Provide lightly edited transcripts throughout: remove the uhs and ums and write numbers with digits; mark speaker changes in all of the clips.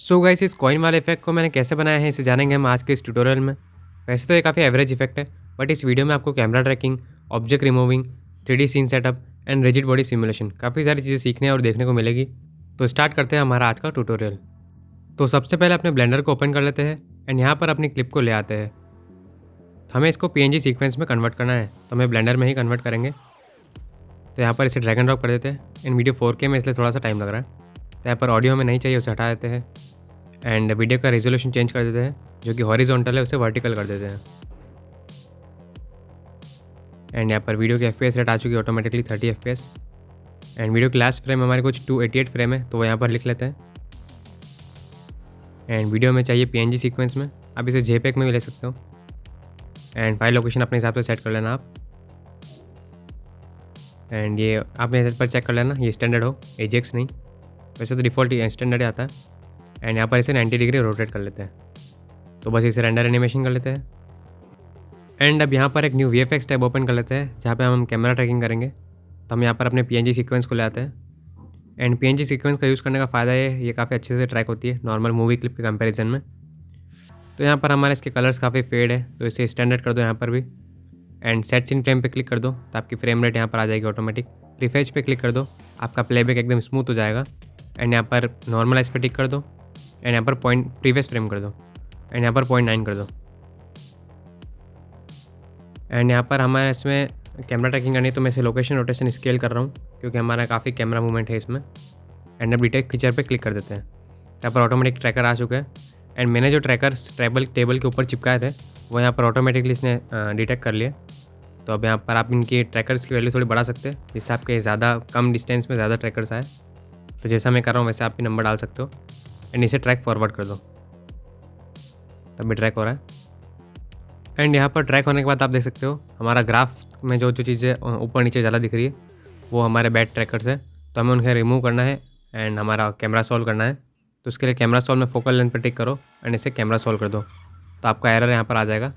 Speaker 1: So guys इस coin वाले effect को मैंने कैसे बनाया है इसे जानेंगे हम आज के इस ट्यूटोरियल में। वैसे तो ये काफ़ी एवरेज इफेक्ट है, बट इस वीडियो में आपको camera tracking, object removing, 3D scene setup and rigid body simulation काफ़ी सारी चीज़ें सीखने और देखने को मिलेगी। तो स्टार्ट करते हैं हमारा आज का ट्यूटोरियल। तो सबसे पहले अपने ब्लेंडर को ओपन कर लेते हैं एंड यहाँ पर अपनी क्लिप को ले आते हैं। तो हमें इसको PNG सीक्वेंस में कन्वर्ट करना है, तो हमें ब्लेंडर में ही कन्वर्ट करेंगे। तो यहाँ पर इसे ड्रैग एंड ड्रॉप कर देते हैं। इन वीडियो 4K में इसलिए थोड़ा सा टाइम लग रहा है। तो यहाँ पर ऑडियो हमें नहीं चाहिए, उसे हटा देते हैं एंड वीडियो का रेजोल्यूशन चेंज कर देते हैं, जो कि हॉरिजॉन्टल है उसे वर्टिकल कर देते हैं। एंड यहाँ पर वीडियो की FPS रेट आ चुकी है ऑटोमेटिकली 30 FPS एंड वीडियो की लास्ट फ्रेम हमारे कुछ 288 फ्रेम है, तो वो यहाँ पर लिख लेते हैं। एंड वीडियो में चाहिए PNG सीक्वेंस में, आप इसे JPEG में भी ले सकते हो। एंड फाइल लोकेशन अपने हिसाब से सेट कर लेना आप। एंड ये आपने इस पर चेक कर लेना ये स्टैंडर्ड हो, AJAX नहीं, वैसे तो डिफ़ॉल्ट स्टैंडर्ड आता है। एंड यहाँ पर इसे 90 डिग्री रोटेट कर लेते हैं। तो बस इसे रेंडर एनिमेशन कर लेते हैं। एंड अब यहाँ पर एक न्यू VFX टैब ओपन कर लेते हैं, जहाँ पे हम कैमरा ट्रैकिंग करेंगे। तो हम यहाँ पर अपने PNG सीक्वेंस को ले आते हैं। एंड PNG सीक्वेंस का यूज़ करने का फ़ायदा ये काफ़ी अच्छे से ट्रैक होती है नॉर्मल मूवी क्लिप के कंपैरिजन में। तो यहाँ पर हमारे इसके कलर्स काफ़ी फेड है, तो इसे स्टैंडर्ड कर दो यहाँ पर भी। एंड सेट सीन फ्रेम पे क्लिक कर दो, तो आपकी फ्रेम रेट यहाँ पर आ जाएगी ऑटोमेटिक। प्रीफेच पे क्लिक कर दो, आपका प्लेबैक एकदम स्मूथ हो जाएगा। एंड यहाँ पर नॉर्मलाइज पे टिक कर दो एंड यहाँ पर प्रीवियस फ्रेम कर दो एंड यहाँ पर 0.9 कर दो। एंड यहाँ पर हमारे इसमें कैमरा ट्रैकिंग करनी है, तो मैं इसे लोकेशन रोटेशन स्केल कर रहा हूँ, क्योंकि हमारा काफ़ी कैमरा मूवमेंट है इसमें। एंड अब डिटेक्ट फीचर पे क्लिक कर देते हैं। यहाँ पर ऑटोमेटिक ट्रैकर आ चुका है। एंड मैंने जो ट्रैकर्स टेबल के ऊपर चिपकाए थे वो यहाँ पर ऑटोमेटिकली इसने डिटेक्ट कर लिया। तो अब यहाँ पर आप इनकी ट्रैकर्स की वैल्यू थोड़ी बढ़ा सकते हैं, जिससे आपके ज़्यादा कम डिस्टेंस में ज़्यादा ट्रैकर्स आए। तो जैसा मैं कर रहा हूँ वैसे आप भी नंबर डाल सकते हो। एंड इसे ट्रैक फॉरवर्ड कर दो, तब भी ट्रैक हो रहा है। एंड यहाँ पर ट्रैक होने के बाद आप देख सकते हो हमारा ग्राफ में जो चीज़ें ऊपर नीचे ज़्यादा दिख रही है वो हमारे बैड ट्रैकर्स है। तो हमें उन्हें रिमूव करना है एंड हमारा कैमरा सॉल्व करना है। तो उसके लिए कैमरा सॉल्व में फोकल लेंथ पर टिक करो एंड इसे कैमरा सॉल्व कर दो, तो आपका एरर यहाँ पर आ जाएगा।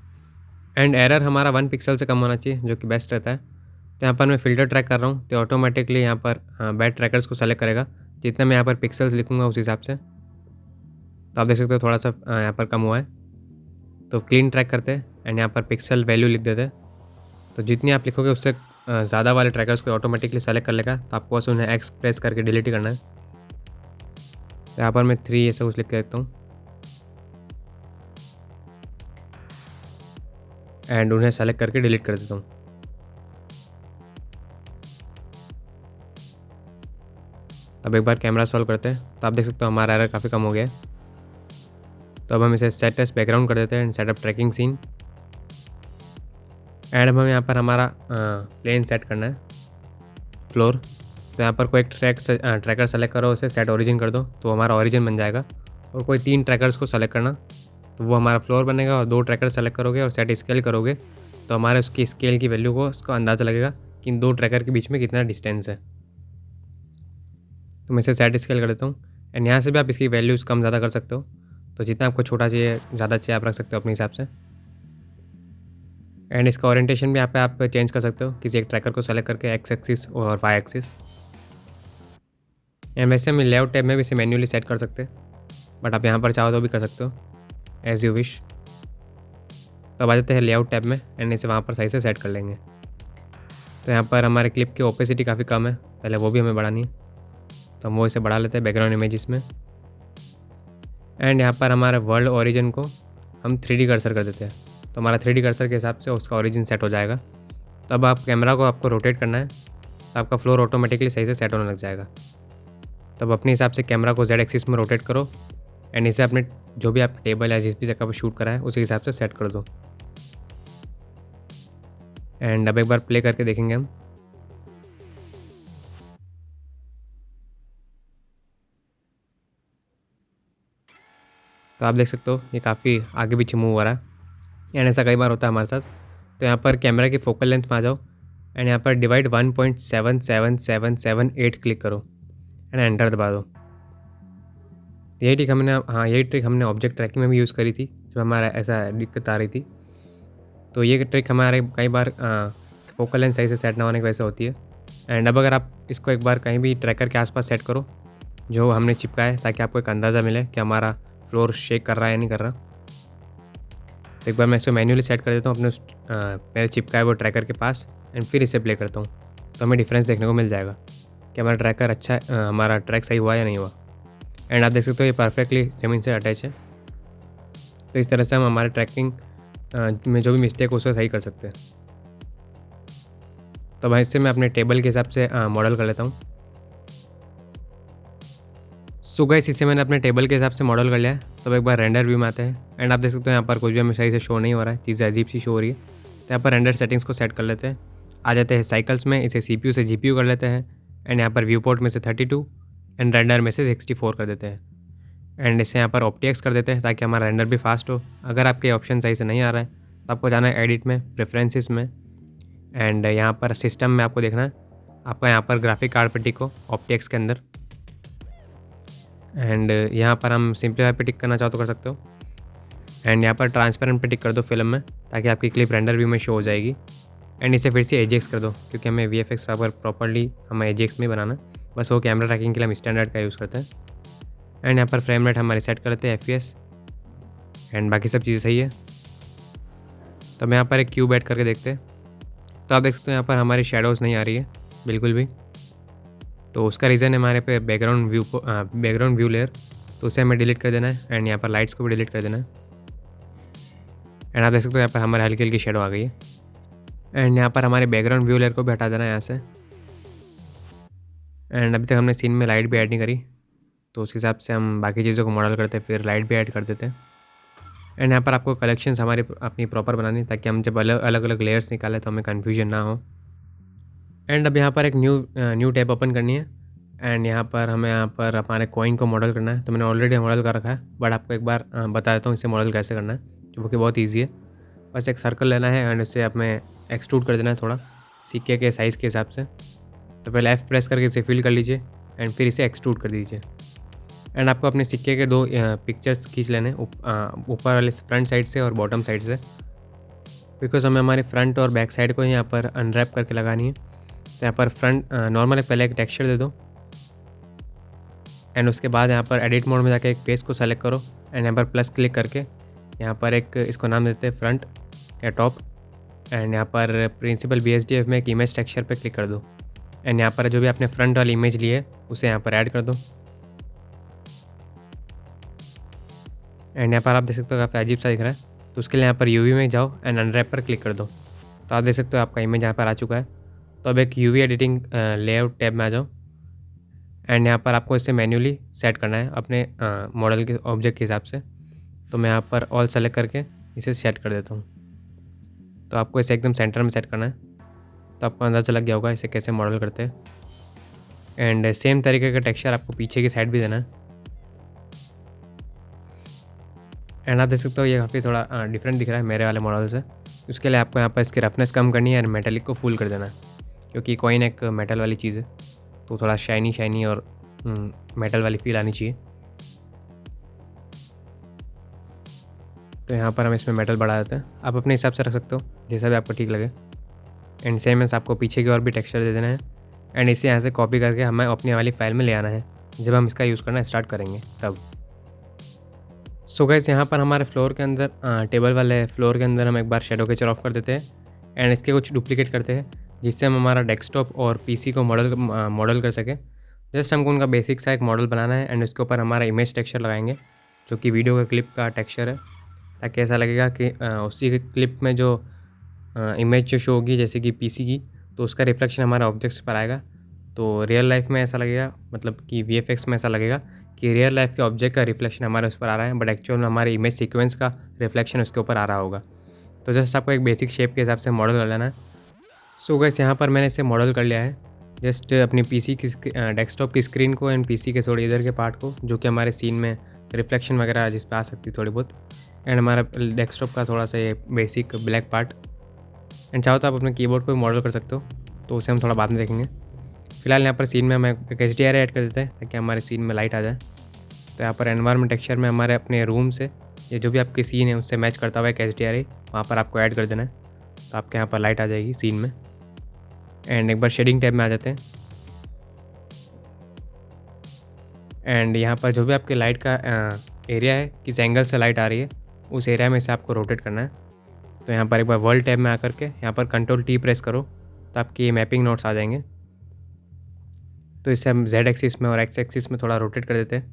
Speaker 1: एंड एरर हमारा 1 पिक्सल से कम होना चाहिए, जो कि बेस्ट रहता है। तो यहाँ पर मैं फ़िल्टर ट्रैक कर रहा हूँ, तो ऑटोमेटिकली यहाँ पर बैड ट्रैकर्स को सेलेक्ट करेगा। जितना मैं यहाँ पर पिक्सल्स लिखूँगा उस हिसाब से। तो आप देख सकते हो थोड़ा सा यहाँ पर कम हुआ है। तो क्लीन ट्रैक करते हैं एंड यहाँ पर पिक्सल वैल्यू लिख देते हैं। तो जितनी आप लिखोगे उससे ज़्यादा वाले ट्रैकर्स को ऑटोमेटिकली सेलेक्ट कर लेगा। तो आपको बस उन्हें X प्रेस करके डिलीट ही करना है। तो यहाँ पर मैं 3 ऐसा कुछ लिख के देता हूँ एंड उन्हें सेलेक्ट करके डिलीट कर देता हूँ। अब एक बार कैमरा सॉल्व करते हैं, तो आप देख सकते हो हमारा एरर काफ़ी कम हो गया है। तो अब हम इसे सेट एस बैकग्राउंड कर देते हैं and setup tracking scene. And अब हम यहाँ पर हमारा प्लेन सेट करना है, फ्लोर। तो यहाँ पर कोई एक ट्रैकर सेलेक्ट करो, उसे सेट ओरिजिन कर दो, तो हमारा ओरिजिन बन जाएगा। और कोई 3 ट्रैकर्स को सेलेक्ट करना, तो वो हमारा फ्लोर बनेगा। और 2 ट्रैकर सेलेक्ट करोगे और सेट स्केल करोगे, तो हमारे उसकी स्केल की वैल्यू को उसका अंदाज़ा लगेगा कि इन 2 ट्रैकर के बीच में कितना डिस्टेंस है। तो मैं इसे सेट स्केल कर देता हूँ। एंड यहाँ से भी आप इसकी वैल्यूज़ कम ज़्यादा कर सकते हो, तो जितना आपको छोटा चाहिए ज़्यादा चाहिए आप रख सकते हो अपने हिसाब से। एंड इसका ओरिएंटेशन भी यहाँ पे आप चेंज कर सकते हो, किसी एक ट्रैकर को सेलेक्ट करके X एक्सिस और Y एक्सिस। एंड वैसे हम लेआउट टैब में भी इसे मैन्युअली सेट कर सकते हैं, बट आप यहाँ पर चाहो तो भी कर सकते हो, एज़ यू विश। तो अब आ जाते हैं लेआउट टैब में एंड इसे वहाँ पर सही से सेट कर लेंगे। तो यहाँ पर हमारे क्लिप की ओपेसिटी काफ़ी कम है, पहले वो भी हमें बढ़ानी है, तो हम वो इसे बढ़ा लेते हैं बैकग्राउंड इमेजेस में। एंड यहाँ पर हमारे वर्ल्ड ओरिजिन को हम 3D कर्सर कर देते हैं, तो हमारा 3D कर्सर के हिसाब से उसका ओरिजिन सेट हो जाएगा। तो अब आप कैमरा को आपको रोटेट करना है, तो आपका फ्लोर ऑटोमेटिकली सही से सेट होने लग जाएगा। तब अपने हिसाब से कैमरा को Z एक्सिस में रोटेट करो एंड इसे अपने जो भी आप टेबल या जिस भी जगह पर शूट करा है उसी हिसाब से सेट कर दो। एंड अब एक बार प्ले करके देखेंगे हम। तो आप देख सकते हो ये काफ़ी आगे पीछे मूव हो रहा है एंड ऐसा कई बार होता है हमारे साथ। तो यहाँ पर कैमरा की फोकल लेंथ में आ जाओ एंड यहाँ पर डिवाइड 1.77778 क्लिक करो एंड एंटर दबा दो। यही ट्रिक हमने ऑब्जेक्ट ट्रैकिंग में भी यूज़ करी थी जब हमारा ऐसा दिक्कत आ रही थी। तो ये ट्रिक हमारे कई बार फोकल लेंथ सही से सेट ना होने की वजह से होती है। एंड अब अगर आप इसको एक बार कहीं भी ट्रैकर के आसपास सेट करो, जो हमने चिपकाया है, ताकि आपको एक अंदाज़ा मिले कि हमारा फ्लोर शेक कर रहा है या नहीं कर रहा। तो एक बार मैं इसको मैन्युअली सेट कर देता हूँ अपने मेरे चिपकाए वो ट्रैकर के पास, एंड फिर इसे प्ले करता हूँ। तो हमें डिफरेंस देखने को मिल जाएगा कि हमारा ट्रैकर अच्छा हमारा ट्रैक सही हुआ या नहीं हुआ। एंड आप देख सकते हो ये परफेक्टली ज़मीन से अटैच है। तो इस तरह से हम हमारे ट्रैकिंग में जो भी मिस्टेक हो उसे सही कर सकते हैं। तो भाई इससे मैं अपने टेबल के हिसाब से मॉडल कर लेता हूँ। सो गाइस इसे मैंने अपने टेबल के हिसाब से मॉडल कर लिया है। तो अब एक बार रेंडर व्यू में आते हैं, एंड आप देख सकते हो यहाँ पर कुछ भी हमें सही से शो नहीं हो रहा है, चीज़ें अजीब सी शो हो रही है। तो यहाँ पर रेंडर सेटिंग्स को सेट कर लेते हैं। आ जाते हैं साइकिल्स में, इसे CPU से GPU कर लेते हैं, एंड यहाँ पर व्यू पोर्ट में से 32 एंड रेंडर में से 64 कर देते हैं। एंड इसे यहाँ पर OptiX कर देते हैं ताकि हमारा रेंडर भी फास्ट हो। अगर आपके ऑप्शन सही से नहीं आ रहा है तो आपको जाना है एडिट में, प्रेफरेंसेस में, एंड यहाँ पर सिस्टम में आपको देखना है आपका यहाँ पर ग्राफिक कार्ड पे टिक हो OptiX के अंदर। एंड यहाँ पर हम सिंप्लीफाई पे टिक करना चाहो तो कर सकते हो। एंड यहाँ पर ट्रांसपेरेंट पे टिक कर दो फिल्म में, ताकि आपकी क्लिप रेंडर व्यू में शो हो जाएगी। एंड इसे फिर से AJX कर दो, क्योंकि हमें VFX फाइबर प्रॉपर्ली हमें AJX में बनाना है। बस वो कैमरा ट्रैकिंग के लिए हम स्टैंडर्ड का यूज़ करते हैं। एंड यहाँ पर फ्रेम रेट हमारे सेट कर लेते हैं FPS, एंड बाकी सब चीज़ें सही है। तो हम यहाँ पर एक क्यूब ऐड करके देखते हैं। तो आप देख सकते हो यहाँ पर हमारी शेडोज़ नहीं आ रही है बिल्कुल भी। तो उसका रीज़न है हमारे पे बैकग्राउंड व्यू लेयर, तो उसे हमें डिलीट कर देना है। एंड यहाँ पर लाइट्स को भी डिलीट कर देना है। एंड आप देख सकते हो यहाँ पर हमारे हल्की हल्की शेडो आ गई है। एंड यहाँ पर हमारे बैकग्राउंड व्यू लेयर को भी हटा देना है यहाँ से। एंड अभी तक हमने सीन में लाइट भी ऐड नहीं करी, तो उस हिसाब से हम बाकी चीज़ों को मॉडल करते हैं, फिर लाइट भी ऐड कर देते हैं। एंड यहाँ पर आपको कलेक्शंस हमारी अपनी प्रॉपर बनानी, ताकि हम जब अलग अलग लेयर्स निकालें तो हमें कन्फ्यूजन ना हो। एंड अब यहाँ पर एक न्यू टैब ओपन करनी है, एंड यहाँ पर हमें यहाँ पर हमारे कॉइन को मॉडल करना है। तो मैंने ऑलरेडी मॉडल कर रखा है, बट आपको एक बार बता देता हूँ इसे मॉडल कैसे करना है, जो कि बहुत ईजी है। बस एक सर्कल लेना है एंड उसे हमें एक्सट्रूड कर देना है थोड़ा सिक्के के साइज़ के हिसाब से। तो पहले F प्रेस करके इसे फिल कर लीजिए, एंड फिर इसे एक्सट्रूड कर दीजिए। एंड आपको अपने सिक्के के 2 पिक्चर्स खींच लेने, ऊपर वाले फ्रंट साइड से और बॉटम साइड से, बिकॉज हमें हमारे फ्रंट और बैक साइड को यहाँ पर अनरैप करके लगानी है। तो यहाँ पर फ्रंट नॉर्मल पहले एक टेक्सचर दे दो, एंड उसके बाद यहाँ पर एडिट मोड में जाकर एक फेस को सेलेक्ट करो, एंड यहाँ पर प्लस क्लिक करके यहाँ पर एक इसको नाम देते हैं फ्रंट या टॉप। एंड यहाँ पर प्रिंसिपल BSDF में एक इमेज टेक्सचर पे क्लिक कर दो, एंड यहाँ पर जो भी आपने फ्रंट वाली इमेज ली है उसे यहाँ पर ऐड कर दो। एंड यहाँ पर आप देख सकते हो काफ़ी अजीब सा दिख रहा है, तो उसके लिए यहाँ पर UV में जाओ एंड अनरैप पर क्लिक कर दो। तो आप देख सकते हो आपका इमेज यहाँ पर आ चुका है। तो अब एक UV एडिटिंग लेआउट टैब में आ जाओ, एंड यहाँ पर आपको इसे मैन्युअली सेट करना है अपने मॉडल के ऑब्जेक्ट के हिसाब से। तो मैं यहाँ पर ऑल सेलेक्ट करके इसे सेट कर देता हूँ। तो आपको इसे एकदम सेंटर में सेट करना है। तो आपको अंदाज़ा लग गया होगा इसे कैसे मॉडल करते हैं। एंड सेम तरीके का टेक्सचर आपको पीछे की साइड भी देना है। एंड आप देख सकते हो ये काफ़ी थोड़ा डिफरेंट दिख रहा है मेरे वाले मॉडल से। उसके लिए आपको यहाँ पर इसकी रफनेस कम करनी है एंड मेटेलिक को फुल कर देना है, क्योंकि कॉइन एक मेटल वाली चीज़ है, तो थोड़ा शाइनी और मेटल वाली फील आनी चाहिए। तो यहाँ पर हम इसमें मेटल बढ़ा देते हैं। आप अपने हिसाब से रख सकते हो, जैसा भी आपको ठीक लगे। एंड सेम एस आपको पीछे की और भी टेक्सचर दे देना है, एंड इसे यहाँ से कॉपी करके हमें अपनी वाली फाइल में ले आना है जब हम इसका यूज़ करना स्टार्ट करेंगे तब। सो गाइस यहाँ पर हमारे फ्लोर के अंदर टेबल वाले फ्लोर के अंदर हम एक बार शेडो कैचर ऑफ कर देते हैं, एंड इसके कुछ डुप्लीकेट करते हैं, जिससे हम हमारा डेस्कटॉप और PC को मॉडल कर सकें। जस्ट हमको उनका बेसिक सा एक मॉडल बनाना है, एंड उसके ऊपर हमारा इमेज टेक्सचर लगाएंगे, जो कि वीडियो का क्लिप का टेक्सचर है, ताकि ऐसा लगेगा कि उसी के क्लिप में जो इमेज जो शो होगी जैसे कि PC की, तो उसका रिफ्लेक्शन हमारा ऑब्जेक्ट्स पर आएगा। तो रियल लाइफ में ऐसा लगेगा, मतलब कि VFX में ऐसा लगेगा कि रियल लाइफ के ऑब्जेक्ट का रिफ्लेक्शन हमारे उस पर आ रहा है, बट एक्चुअल में हमारे इमेज सीक्वेंस का रिफ्लेक्शन उसके ऊपर आ रहा होगा। तो जस्ट आपको एक बेसिक शेप के हिसाब से मॉडल कर लेना है। सो गाइस यहाँ पर मैंने इसे मॉडल कर लिया है, जस्ट अपनी PC की डेस्कटॉप की स्क्रीन को एंड PC के थोड़ी इधर के पार्ट को, जो कि हमारे सीन में रिफ्लेक्शन वगैरह जिस पर आ सकती है थोड़ी बहुत, एंड हमारा डेस्कटॉप का थोड़ा सा ये बेसिक ब्लैक पार्ट। एंड चाहो तो आप अपने कीबोर्ड को भी मॉडल कर सकते हो, तो उसे हम थोड़ा बाद में देखेंगे। फिलहाल यहाँ पर सीन में हम एक HDR ऐड कर देते हैं ताकि हमारे सीन में लाइट आ जाए। तो यहाँ पर एनवायरनमेंट टेक्सचर में हमारे अपने रूम से ये जो भी आपकी सीन है उससे मैच करता हुआ एक HDR वहाँ पर आपको ऐड कर देना है, तो आपके यहाँ पर लाइट आ जाएगी सीन में। एंड एक बार शेडिंग टैब में आ जाते हैं। एंड यहाँ पर जो भी आपके लाइट का एरिया है, किस एंगल से लाइट आ रही है, उस एरिया में से आपको रोटेट करना है। तो यहाँ पर एक बार वर्ल्ड टैब में आकर के यहाँ पर कंट्रोल टी प्रेस करो तो आपकी ये मैपिंग नोट्स आ जाएंगे। तो इससे हम जेड एक्सिस में और एक्स एक्सिस में थोड़ा रोटेट कर देते हैं,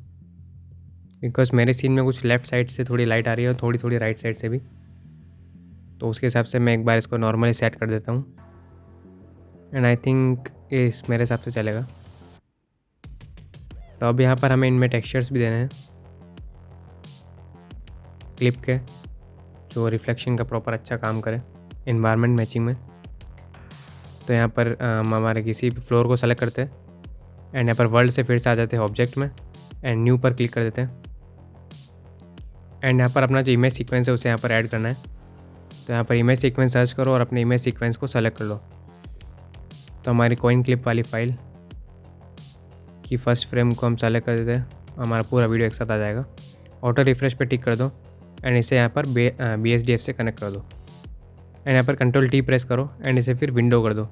Speaker 1: बिकॉज मेरे सीन में कुछ लेफ़्ट साइड से थोड़ी लाइट आ रही है और थोड़ी थोड़ी राइट साइड से भी। तो उसके हिसाब से मैं एक बार इसको नॉर्मली सेट कर देता हूँ एंड आई थिंक इस मेरे हिसाब से चलेगा। तो अब यहाँ पर हमें इनमें टेक्सचर्स भी देने हैं क्लिप के, जो रिफ्लेक्शन का प्रॉपर अच्छा काम करे इन्वायरमेंट मैचिंग में। तो यहाँ पर हम हमारे किसी भी फ्लोर को सेलेक्ट करते हैं एंड यहाँ पर वर्ल्ड से फिर से आ जाते हैं ऑब्जेक्ट में एंड न्यू पर क्लिक कर देते हैं एंड यहाँ पर अपना जो इमेज सीक्वेंस है उसे यहाँ पर ऐड करना है। तो यहाँ पर इमेज सीक्वेंस सर्च करो और अपने इमेज सीक्वेंस को सेलेक्ट कर लो। तो हमारी कॉइन क्लिप वाली फाइल की फर्स्ट फ्रेम को हम सेलेक्ट कर देते हैं, हमारा पूरा वीडियो एक साथ आ जाएगा। ऑटो रिफ्रेश पे टिक कर दो एंड इसे यहाँ पर BSDF से कनेक्ट कर दो एंड यहाँ पर कंट्रोल टी प्रेस करो एंड इसे फिर विंडो कर दो।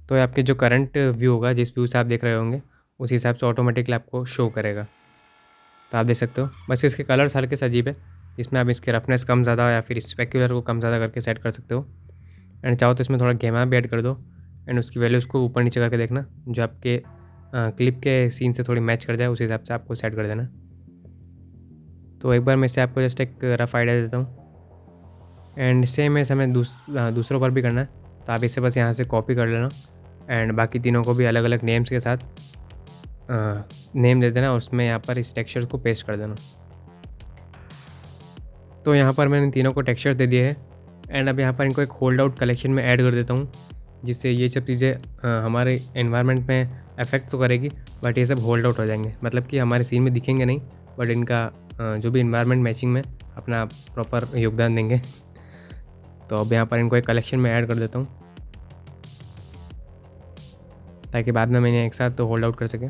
Speaker 1: तो आपके जो करंट व्यू होगा, जिस व्यू से आप देख रहे होंगे, उस हिसाब से ऑटोमेटिकली आपको शो करेगा। तो आप देख सकते हो, बस इसके कलर्स हल्के से अजीब है, इसमें आप इसके रफनेस कम ज़्यादा या फिर स्पेक्युलर को कम ज़्यादा करके सेट कर सकते हो। एंड चाहो तो इसमें थोड़ा गेमा भी ऐड कर दो एंड उसकी वैल्यूज़ को ऊपर नीचे करके देखना, जो आपके क्लिप के सीन से थोड़ी मैच कर जाए उस हिसाब से आपको सेट कर देना। तो एक बार मैं इसे आपको जस्ट एक रफ आइडिया देता हूँ एंड सेम ऐसे हमें दूसरों पर भी करना है। तो आप इसे बस यहाँ से कॉपी कर लेना एंड बाकी तीनों को भी अलग अलग नेम्स के साथ नेम दे देना और उसमें यहाँ पर इस टेक्सचर को पेस्ट कर देना। तो यहाँ पर मैंने तीनों को टेक्सचर्स दे दिए हैं एंड अब यहाँ पर इनको एक होल्ड आउट कलेक्शन में ऐड कर देता हूँ, जिससे ये सब चीज़ें हमारे एनवायरनमेंट में अफेक्ट तो करेगी बट ये सब होल्ड आउट हो जाएंगे, मतलब कि हमारे सीन में दिखेंगे नहीं बट इनका जो भी एनवायरनमेंट मैचिंग में अपना प्रॉपर योगदान देंगे। तो अब यहाँ पर इनको एक कलेक्शन में ऐड कर देता हूँ ताकि बाद में मैंने एक साथ तो होल्ड आउट कर सके।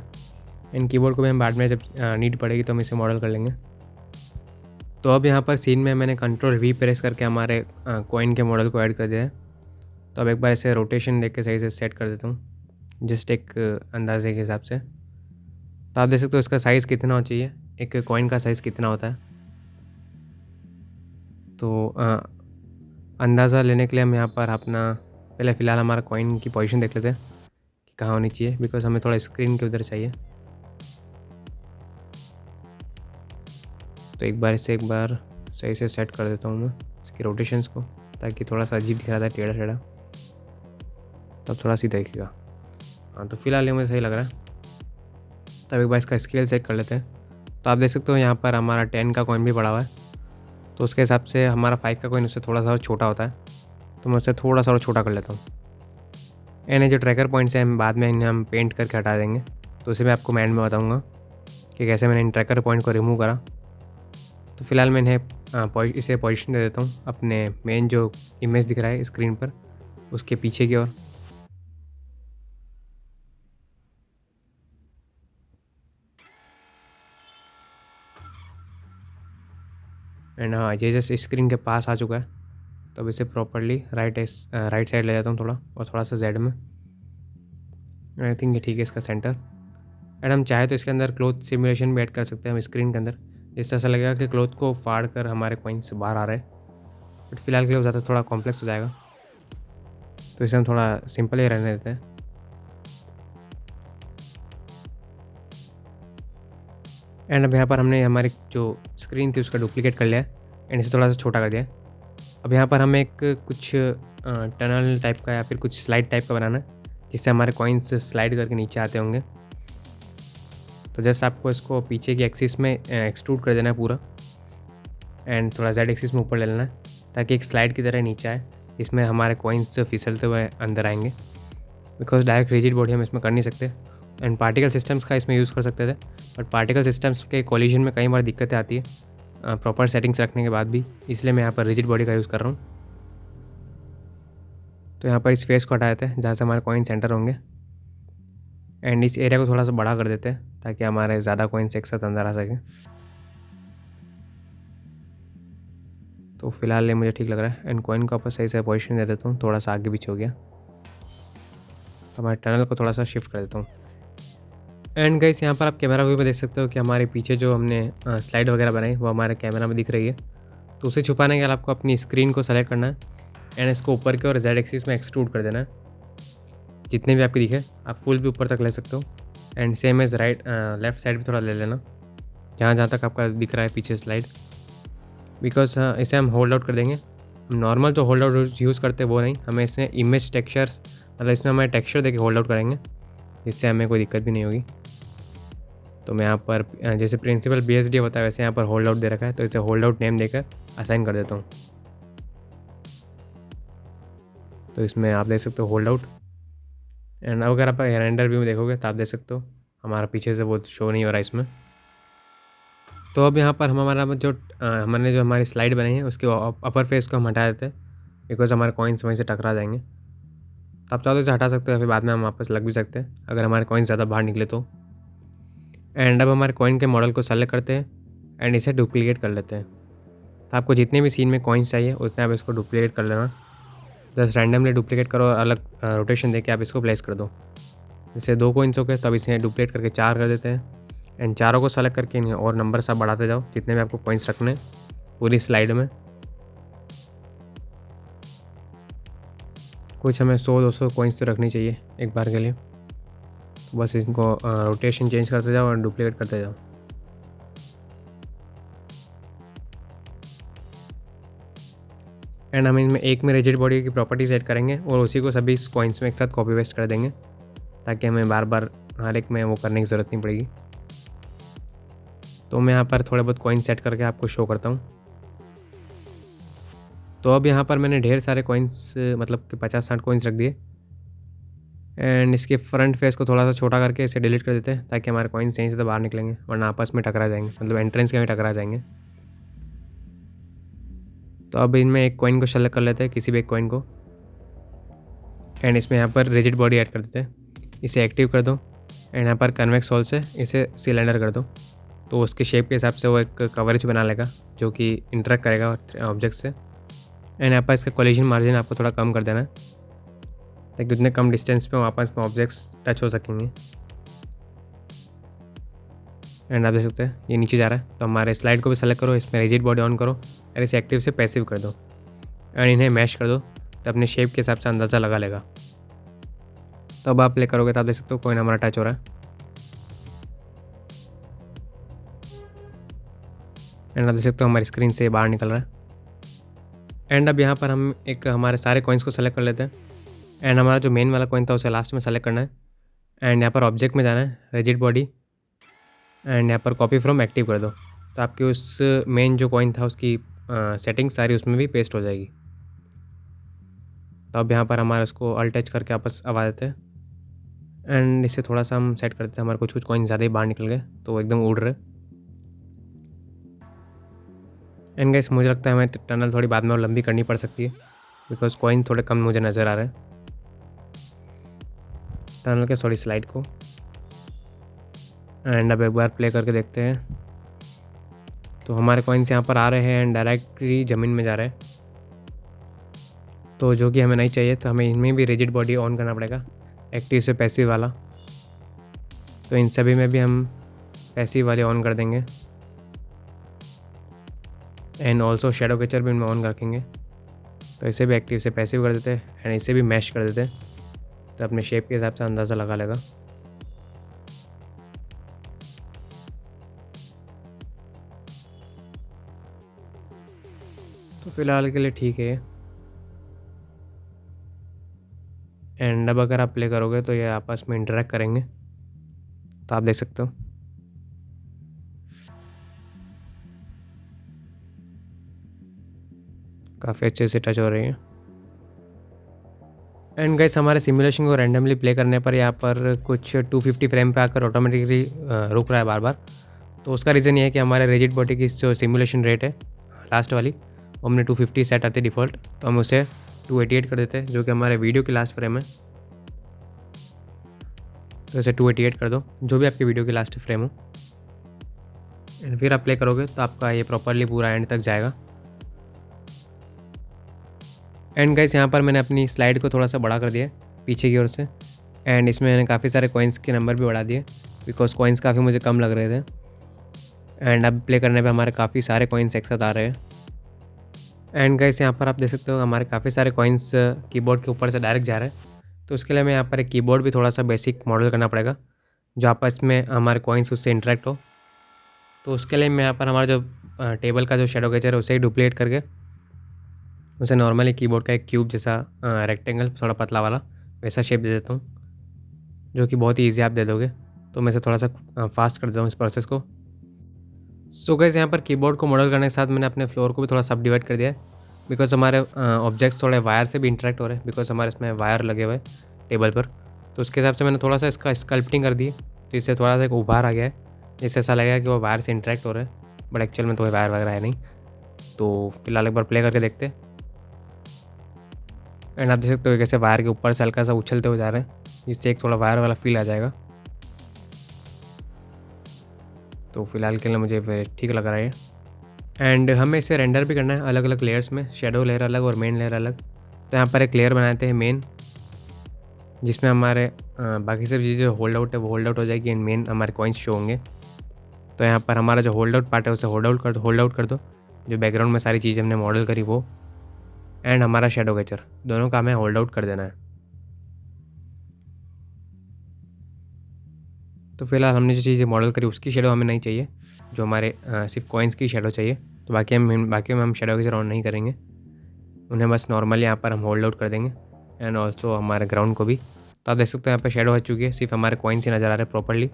Speaker 1: इन कीबोर्ड को भी हम बाद में जब नीड पड़ेगी तो हम इसे मॉडल कर लेंगे। तो अब यहाँ पर सीन में मैंने कंट्रोल V प्रेस करके हमारे कॉइन के मॉडल को ऐड कर दिया है। तो अब एक बार इसे रोटेशन देख के सही से सेट कर देता हूँ, जस्ट एक अंदाजे के हिसाब से। तो आप देख सकते हो इसका साइज़ कितना होना चाहिए, एक कॉइन का साइज़ कितना होता है। तो अंदाज़ा लेने के लिए हम यहाँ पर अपना पहले फ़िलहाल हमारा कॉइन की पोजीशन देख लेते हैं कि कहाँ होनी चाहिए, बिकॉज हमें थोड़ा स्क्रीन के उधर चाहिए। तो एक बार सही से सेट कर देता हूँ मैं इसकी रोटेशंस को, ताकि थोड़ा सा अजीब दिख रहा था टेढ़ा टेढ़ा, तब थोड़ा सीधा दिखेगा। हाँ, तो फिलहाल ये मुझे सही लग रहा है। तब एक बार इसका स्केल सेट कर लेते हैं। तो आप देख सकते हो यहाँ पर हमारा 10 का कॉइन भी पड़ा हुआ है, तो उसके हिसाब से हमारा 5 का कॉइन उससे थोड़ा सा छोटा होता है, तो मैं उसे थोड़ा सा और छोटा कर लेता हूँ। एंड जो ट्रैकर पॉइंट्स हैं हम बाद में इन्हें हम पेंट करके हटा देंगे, तो उसे मैं आपको एंड में बताऊँगा कि कैसे मैंने इन ट्रैकर पॉइंट को रिमूव करा। तो फिलहाल मैं इन्हें इसे पोजीशन दे देता हूँ अपने मेन जो इमेज दिख रहा है स्क्रीन पर उसके पीछे की ओर। एंड हाँ, ये जस्ट स्क्रीन के पास आ चुका है। तो अब इसे प्रॉपरली राइट साइड ले जाता हूँ थोड़ा, और थोड़ा सा जेड में। आई थिंक ये ठीक है इसका सेंटर। एंड हम चाहे तो इसके अंदर क्लोथ सिमुलेशन भी ऐड कर सकते हैं हम स्क्रीन के अंदर, जिससे ऐसा लगेगा कि क्लोथ को फाड़ कर हमारे कॉइन्स बाहर आ रहे हैं। बट फिलहाल के लिए ज़्यादा थोड़ा कॉम्प्लेक्स हो जाएगा, तो इसे हम थोड़ा सिंपल ही रहने देते हैं। एंड अब यहाँ पर हमने हमारी जो स्क्रीन थी उसका डुप्लीकेट कर लिया है एंड इसे थोड़ा सा छोटा कर दिया है। अब यहाँ पर हमें एक कुछ टनल टाइप का या फिर कुछ स्लाइड टाइप का बनाना है, जिससे हमारे कॉइन्स स्लाइड करके नीचे आते होंगे। तो जस्ट आपको इसको पीछे की एक्सिस में एक्सट्रूड कर देना है पूरा, एंड थोड़ा जेड एक्सिस में ऊपर ले लेना है, ताकि एक स्लाइड की तरह नीचे आए, इसमें हमारे कॉइन्स फिसलते हुए अंदर आएंगे। बिकॉज डायरेक्ट रिजिड बॉडी हम इसमें कर नहीं सकते, एंड पार्टिकल सिस्टम्स का इसमें यूज़ कर सकते थे, बट पार्टिकल सिस्टम्स के कोलिजन में कई बार दिक्कतें आती है प्रॉपर सेटिंग्स रखने के बाद भी, इसलिए मैं यहाँ पर रिजिड बॉडी का यूज़ कर रहा हूँ। तो यहाँ पर इस फेस को हटा देते हैं जहाँ से हमारे कॉइन सेंटर होंगे, एंड इस एरिया को थोड़ा सा बड़ा कर देते हैं ताकि हमारे ज़्यादा कॉइन्स एक साथ अंदर आ सकें। तो फिलहाल ये मुझे ठीक लग रहा है। एंड कॉइन को आपस सही से पोजीशन दे देता हूँ, थोड़ा सा आगे पीछे हो गया। तो हमारे टनल को थोड़ा सा शिफ्ट कर देता हूँ। एंड गाइस यहाँ पर आप कैमरा व्यू में देख सकते हो कि हमारे पीछे जो हमने स्लाइड वगैरह बनाई वो हमारे कैमरा में दिख रही है। तो उसे छुपाने के लिए आपको अपनी स्क्रीन को सेलेक्ट करना है एंड इसको ऊपर की ओर जेड एक्सिस में एक्सट्रूड कर देना है। जितने भी आपके दिखे आप फुल भी ऊपर तक ले सकते हो and same as right left side भी थोड़ा ले लेना, जहाँ जहाँ तक आपका दिख रहा है पीछे स्लाइड। बिकॉज इसे हम होल्ड आउट कर देंगे। नॉर्मल जो होल्ड आउट यूज़ करते हैं वो नहीं, हमें इसमें इमेज टेक्सचर्स मतलब इसमें हमें टेक्सचर देके होल्ड आउट करेंगे, जिससे हमें कोई दिक्कत भी नहीं होगी। तो मैं यहाँ पर जैसे प्रिंसिपल BSD होता है वैसे यहाँ पर होल्ड आउट दे रखा है, तो इसे होल्ड आउट नेम देकर असाइन कर देता हूँ। तो इसमें आप देख सकते हो होल्ड आउट। एंड अगर आप रेंडर व्यू में देखोगे तो आप देख सकते हो हमारा पीछे से वो शो नहीं हो रहा इसमें। तो अब यहाँ पर हमारा हमने जो हमारी स्लाइड बनाई है उसके अपर फेस को हम हटा देते हैं, बिकॉज हमारे कॉइन्स वहीं से टकरा जाएंगे। तो आप चाहो तो इसे हटा सकते हो या फिर बाद में हम वापस लग भी सकते हैं अगर हमारे कॉइन्स ज़्यादा बाहर निकले तो। एंड अब हमारे कॉइन के मॉडल को सेलेक्ट करते हैं एंड इसे डुप्लीकेट कर लेते हैं। तो आपको जितने भी सीन में कॉइन्स चाहिए उतने आप इसको डुप्लीकेट कर लेना। जस्ट रैंडमली डुप्लीकेट करो और अलग रोटेशन देके आप इसको प्लेस कर दो। जैसे 2 कॉइन्स हो गए तो अब इसे डुप्लीकेट करके 4 कर देते हैं एंड चारों को सेलेक्ट करके इन्हें और नंबर सब बढ़ाते जाओ जितने भी आपको कॉइन्स रखने पूरी स्लाइड में। कुछ हमें 100-200 कॉइन्स तो रखनी चाहिए एक बार के लिए। तो बस इनको रोटेशन चेंज करते जाओ और डुप्लीकेट करते जाओ। एंड हम इनमें एक में रिजिड बॉडी की प्रॉपर्टी सेट करेंगे और उसी को सभी कॉइन्स में एक साथ कॉपी पेस्ट कर देंगे, ताकि हमें बार बार हर एक में वो करने की ज़रूरत नहीं पड़ेगी। तो मैं यहाँ पर थोड़े बहुत कॉइन सेट करके आपको शो करता हूँ। तो अब यहाँ पर मैंने ढेर सारे कॉइन्स मतलब कि 50-60 कॉइन्स रख दिए एंड इसके फ्रंट फेस को थोड़ा सा छोटा करके इसे डिलीट कर देते हैं, ताकि हमारे कॉइन्स यहीं से तो बाहर निकलेंगे वरना आपस में टकरा जाएंगे, मतलब एंट्रेंस के में टकरा जाएंगे। तो अब इनमें एक कॉइन को सेलेक्ट कर लेते हैं, किसी भी एक कॉइन को, एंड इसमें यहाँ पर रिजिड बॉडी ऐड कर देते हैं। इसे एक्टिव कर दो एंड यहाँ पर कन्वेक्स होल से इसे सिलेंडर कर दो। तो उसके शेप के हिसाब से वो एक कवरेज बना लेगा जो कि इंटरेक्ट करेगा ऑब्जेक्ट से। एंड यहाँ पर इसका कोलिजन मार्जिन आपको थोड़ा कम कर देना है, ताकि उतने कम डिस्टेंस पे आपस में ऑब्जेक्ट्स टच हो सकेंगे। एंड आप देख सकते हैं ये नीचे जा रहा है, तो हमारे स्लाइड को भी सेलेक्ट करो, इसमें रिजिड बॉडी ऑन करो और इसे एक्टिव से पैसिव कर दो एंड इन्हें मैश कर दो, तो अपने शेप के हिसाब से अंदाज़ा लगा लेगा। तो अब आप प्ले करोगे तो आप देख सकते हो कोइन हमारा टच हो रहा है एंड आप देख सकते हो हमारी स्क्रीन से बाहर निकल रहा है। एंड अब यहाँ पर हम एक हमारे सारे कॉइन्स को सेलेक्ट कर लेते हैं एंड हमारा जो मेन वाला कॉइन था उसे लास्ट में सेलेक्ट करना है एंड यहाँ पर ऑब्जेक्ट में जाना है, रिजिड बॉडी, एंड यहाँ पर कॉपी फ्रॉम एक्टिव कर दो। तो आपकी उस मेन जो कॉइन था उसकी सेटिंग सारी उसमें भी पेस्ट हो जाएगी। तो अब यहाँ पर हमारा उसको अल टच करके वापस आवा देते हैं एंड इससे थोड़ा सा हम सेट करते हैं। हमारे कुछ कॉइन ज़्यादा ही बाहर निकल गए तो वो एकदम उड़ रहे। एंड गाइस मुझे लगता है हमें टनल थोड़ी बाद में और लंबी करनी पड़ सकती है, बिकॉज कॉइन थोड़े कम मुझे नज़र आ रहे हैं टनल के सॉरी स्लाइड को। एंड अब एक बार प्ले करके देखते हैं। तो हमारे कॉइन्स यहाँ पर आ रहे हैं एंड डायरेक्टली ज़मीन में जा रहे हैं, तो जो कि हमें नहीं चाहिए। तो हमें इनमें भी रिजिड बॉडी ऑन करना पड़ेगा, एक्टिव से पैसिव वाला। तो इन सभी में भी हम पैसिव वाले ऑन कर देंगे एंड ऑल्सो शेडो कैचर भी इनमें ऑन रखेंगे। तो इसे भी एक्टिव से पैसिव कर देते हैं एंड इसे भी मैश कर देते हैं, तो अपने शेप के हिसाब से अंदाज़ा लगा लेगा। तो फिलहाल के लिए ठीक है। एंड अब अगर आप प्ले करोगे तो ये आपस में इंटरेक्ट करेंगे, तो आप देख सकते हो काफ़ी अच्छे से टच हो रही है। एंड गाइस हमारे सिमुलेशन को रैंडमली प्ले करने पर यहाँ पर कुछ 250 फ्रेम पे आकर ऑटोमेटिकली रुक रहा है बार बार। तो उसका रीज़न ये है कि हमारे रिजिड बॉडी की जो सिमुलेशन रेट है लास्ट वाली वो हमने 250 सेट आती है डिफ़ॉल्ट, तो हम उसे 288 कर देते हैं, जो कि हमारे वीडियो की लास्ट फ्रेम है। तो इसे 288 कर दो, जो भी आपकी वीडियो की लास्ट फ्रेम हो। एंड फिर आप प्ले करोगे तो आपका ये प्रॉपरली पूरा एंड तक जाएगा। एंड गाइस यहाँ पर मैंने अपनी स्लाइड को थोड़ा सा बड़ा कर दिया पीछे की ओर से, एंड इसमें मैंने काफ़ी सारे कॉइन्स के नंबर भी बढ़ा दिए बिकॉज़ कॉइन्स काफ़ी मुझे कम लग रहे थे। एंड अब प्ले करने पे हमारे काफ़ी सारे कॉइन्स एक साथ आ रहे हैं। एंड गाइस यहाँ पर आप देख सकते हो हमारे काफ़ी सारे कॉइन्स कीबोर्ड के ऊपर से डायरेक्ट जा रहे हैं। तो उसके लिए हमें यहाँ पर एक कीबोर्ड भी थोड़ा सा बेसिक मॉडल करना पड़ेगा, जो आपस में हमारे कॉइन्स उससे इंटरेक्ट हो। तो उसके लिए मैं यहाँ पर हमारा जो टेबल का जो शेडो गेचर है उसे ही डुप्लीकेट करके उसे नॉर्मली कीबोर्ड का एक क्यूब जैसा रेक्टेंगल थोड़ा पतला वाला वैसा शेप दे देता हूँ, जो कि बहुत ही ईजी आप दे दोगे। तो मैं इसे थोड़ा सा फास्ट कर देता हूँ इस प्रोसेस को। सो गाइस यहाँ पर कीबोर्ड को मॉडल करने के साथ मैंने अपने फ्लोर को भी थोड़ा सब डिवाइड कर दिया है, बिकॉज हमारे ऑब्जेक्ट्स थोड़े वायर से भी इंटरेक्ट हो रहे हैं, बिकॉज हमारे इसमें वायर लगे हुए हैं टेबल पर। तो उसके हिसाब से मैंने थोड़ा सा इसका स्कल्पटिंग कर दी, तो इससे थोड़ा सा एक उभार आ गया है, जिससे ऐसा लगेगा कि वो वायर से इंटरेक्ट हो रहे हैं, बट एक्चुअल में तो वायर वगैरह है नहीं। तो फिलहाल एक बार प्ले करके देखते हैं। एंड आप देख सकते हो कैसे वायर के ऊपर से हल्का सा उछलते हुए जा रहे हैं, जिससे एक थोड़ा वायर वाला फील आ जाएगा। तो फिलहाल के लिए मुझे ठीक लग रहा है। एंड हमें इसे रेंडर भी करना है अलग अलग लेयर्स में, शेडो लेयर अलग और मेन लेयर अलग। तो यहाँ पर एक लेयर बनाते हैं मेन, जिसमें हमारे बाकी सब चीज़ें होल्ड आउट है वो होल्ड आउट हो जाएगी एंड मेन हमारे कॉइन्स शो होंगे। तो यहाँ पर हमारा जो होल्ड आउट पार्ट है उसे होल्ड आउट कर दो। जो बैकग्राउंड में सारी चीज़ें हमने मॉडल करी वो, एंड हमारा शेडो गेचर, दोनों का हमें होल्ड आउट कर देना है। तो फिलहाल हमने जो चीज़ें मॉडल करी उसकी शेडो हमें नहीं चाहिए, जो हमारे सिर्फ कॉइन्स की शेडो चाहिए। तो बाकी में हम शेडो गेचर ऑन नहीं करेंगे, उन्हें बस नॉर्मली यहाँ पर हम होल्ड आउट कर देंगे, एंड ऑल्सो हमारे ग्राउंड को भी। तो आप देख सकते हो यहाँ पर शेडो हो चुकी है, सिर्फ हमारे कॉइन्स ही नज़र आ रहे हैं प्रॉपर्ली।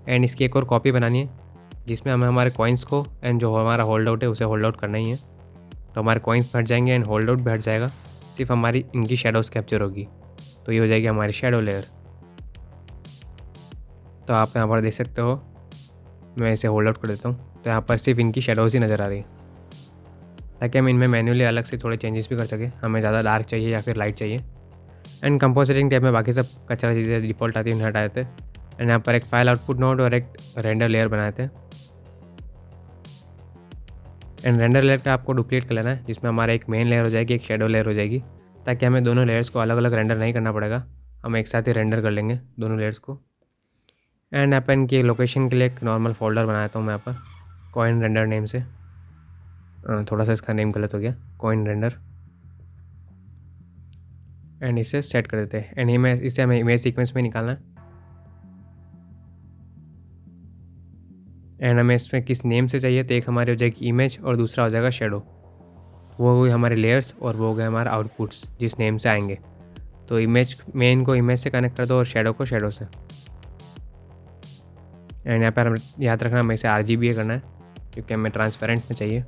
Speaker 1: एंड इसकी एक और कॉपी बनानी है, जिसमें हमें हमारे कॉइन्स को एंड जो हमारा होल्ड आउट है उसे होल्ड आउट करना ही है। तो हमारे कॉइन्स हट जाएंगे एंड होल्ड आउट भी हट जाएगा, सिर्फ हमारी इनकी शेडोज़ कैप्चर होगी। तो ये हो जाएगी हमारी शेडो लेयर। तो आप यहाँ पर देख सकते हो, मैं इसे होल्ड आउट कर देता हूँ, तो यहाँ पर सिर्फ इनकी शेडोज़ ही नज़र आ रही है, ताकि हम इनमें मैन्युअली अलग से थोड़े चेंजेस भी कर सकें, हमें ज़्यादा डार्क चाहिए या फिर लाइट चाहिए। एंड कंपोजिटिंग टैब में बाकी सब कचरा चीज़ें डिफ़ॉल्ट आती है उन्हें हटा देते हैं। एंड यहाँ पर एक फाइल आउटपुट नोड और एक रेंडर लेयर बनाए थे। एंड रेंडर लेयर का आपको डुप्लीकेट कर लेना है, जिसमें हमारा एक मेन लेयर हो जाएगी, एक शेडो लेयर हो जाएगी, ताकि हमें दोनों लेयर्स को अलग अलग रेंडर नहीं करना पड़ेगा, हम एक साथ ही रेंडर कर लेंगे दोनों लेयर्स को। एंड यहाँ पर इनकी लोकेशन के लिए एक नॉर्मल फोल्डर बनाता हूँ मैं यहाँ पर कॉइन रेंडर नेम से। थोड़ा सा इसका नेम गलत हो गया, कॉइन रेंडर। एंड इसे सेट कर देते हैं, एंड इसे हमें इमेज सीक्वेंस में निकालना है। एंड हमें इसमें किस नेम से चाहिए, तो एक हमारी हो जाएगी इमेज और दूसरा हो जाएगा शेडो। वो हो गई हमारे लेयर्स और वो हो गए हमारे आउटपुट्स जिस नेम से आएंगे। तो इमेज मेन को इमेज से कनेक्ट कर दो और शेडो को शेडो से। एंड यहाँ पर हम याद रखना हमें इसे RGBA करना है, क्योंकि हमें ट्रांसपेरेंट में चाहिए।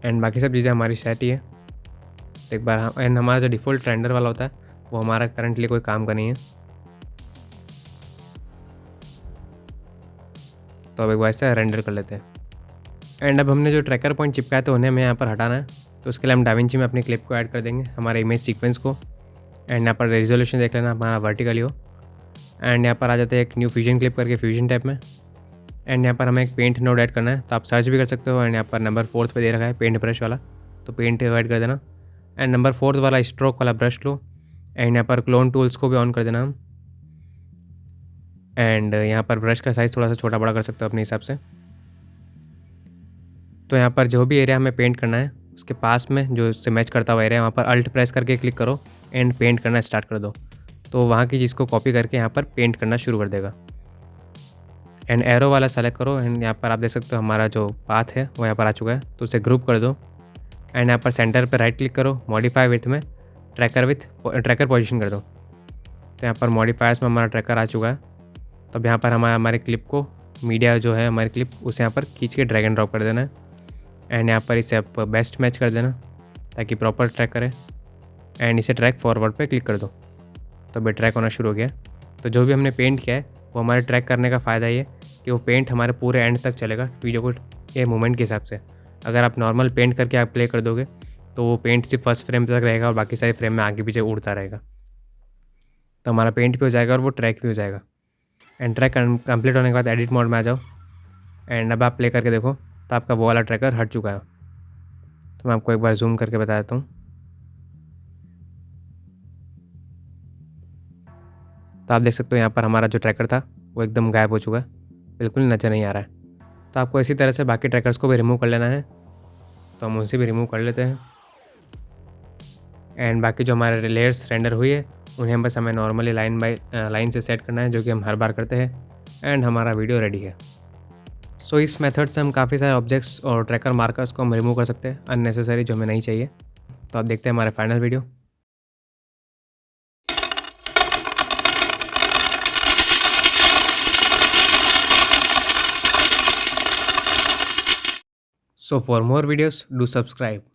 Speaker 1: एंड बाकी सब चीज़ें हमारी सेट ही है। तो एक बार एंड हमारा जो डिफ़ॉल्ट रेंडर वाला होता है वो हमारा करंटली कोई काम का नहीं है। तो अब एक बार ऐसा रेंडर कर लेते हैं। एंड अब हमने जो ट्रैकर पॉइंट चिपकाए थे उन्हें हमें यहाँ पर हटाना है। तो उसके लिए हम डाविंची में अपनी क्लिप को ऐड कर देंगे, हमारे इमेज सीक्वेंस को। एंड यहाँ पर रेजोल्यूशन देख लेना हमारा वर्टिकली हो। एंड यहाँ पर आ जाते हैं एक न्यू फ्यूजन क्लिप करके फ्यूजन टैब में। एंड यहाँ पर हमें एक पेंट नोड ऐड करना है, तो आप सर्च भी कर सकते हो। एंड यहाँ पर नंबर 4 पे दे रखा है पेंट ब्रश वाला, तो पेंट ऐड कर देना। एंड नंबर 4 वाला स्ट्रोक वाला ब्रश लो। एंड यहाँ पर क्लोन टूल्स को भी ऑन कर देना हम। एंड यहाँ पर ब्रश का साइज़ थोड़ा सा छोटा बड़ा कर सकते हो अपने हिसाब से। तो यहाँ पर जो भी एरिया हमें पेंट करना है उसके पास में जो उससे मैच करता हुआ एरिया, वहाँ पर अल्ट प्रेस करके क्लिक करो एंड पेंट करना स्टार्ट कर दो। तो वहाँ की चीज़ को कॉपी करके यहाँ पर पेंट करना शुरू कर देगा। एंड एरो वाला सेलेक्ट करो। एंड यहाँ पर आप देख सकते हो हमारा जो पाथ है वो यहाँ पर आ चुका है, तो उसे ग्रुप कर दो। एंड यहाँ पर सेंटर पर राइट क्लिक करो, मॉडिफाई विथ में ट्रैकर पोजीशन कर दो। तो यहाँ पर मॉडिफायर्स में हमारा ट्रैकर आ चुका है। तो अब यहाँ पर हमारे क्लिप को मीडिया जो है हमारी क्लिप उसे यहाँ पर खींच के ड्रैग एंड ड्रॉप कर देना है। एंड यहाँ पर इसे आप बेस्ट मैच कर देना ताकि प्रॉपर ट्रैक करे। एंड इसे ट्रैक फॉरवर्ड पे क्लिक कर दो, तो अभी ट्रैक होना शुरू हो गया। तो जो भी हमने पेंट किया है वो हमारे ट्रैक करने का फ़ायदा ये कि वो पेंट हमारे पूरे एंड तक चलेगा वीडियो को ये मूवमेंट के हिसाब से। अगर आप नॉर्मल पेंट करके आप प्ले कर दोगे तो वो पेंट सिर्फ फर्स्ट फ्रेम तक रहेगा और बाकी सारे फ्रेम में आगे पीछे उड़ता रहेगा। तो हमारा पेंट भी हो जाएगा और वो ट्रैक भी हो जाएगा। एंड ट्रैक कंप्लीट होने के बाद एडिट मोड में आ जाओ। एंड अब आप प्ले करके देखो तो आपका वो वाला ट्रैकर हट चुका है। तो मैं आपको एक बार जूम करके बता देता हूँ। तो आप देख सकते हो यहाँ पर हमारा जो ट्रैकर था वो एकदम गायब हो चुका है, बिल्कुल नज़र नहीं आ रहा है। तो आपको इसी तरह से बाकी ट्रैकर्स को भी रिमूव कर लेना है, तो हम उनसे भी रिमूव कर लेते हैं। एंड बाकी जो हमारे लेयर्स रेंडर हुई है उन्हें बस हमें नॉर्मली लाइन बाय लाइन से सेट करना है, जो कि हम हर बार करते हैं। एंड हमारा वीडियो रेडी है। सो इस मेथड से हम काफ़ी सारे ऑब्जेक्ट्स और ट्रैकर मार्कर्स को हम रिमूव कर सकते हैं अननेसेसरी, जो हमें नहीं चाहिए। तो आप देखते हैं हमारे final video. So for more videos, do subscribe.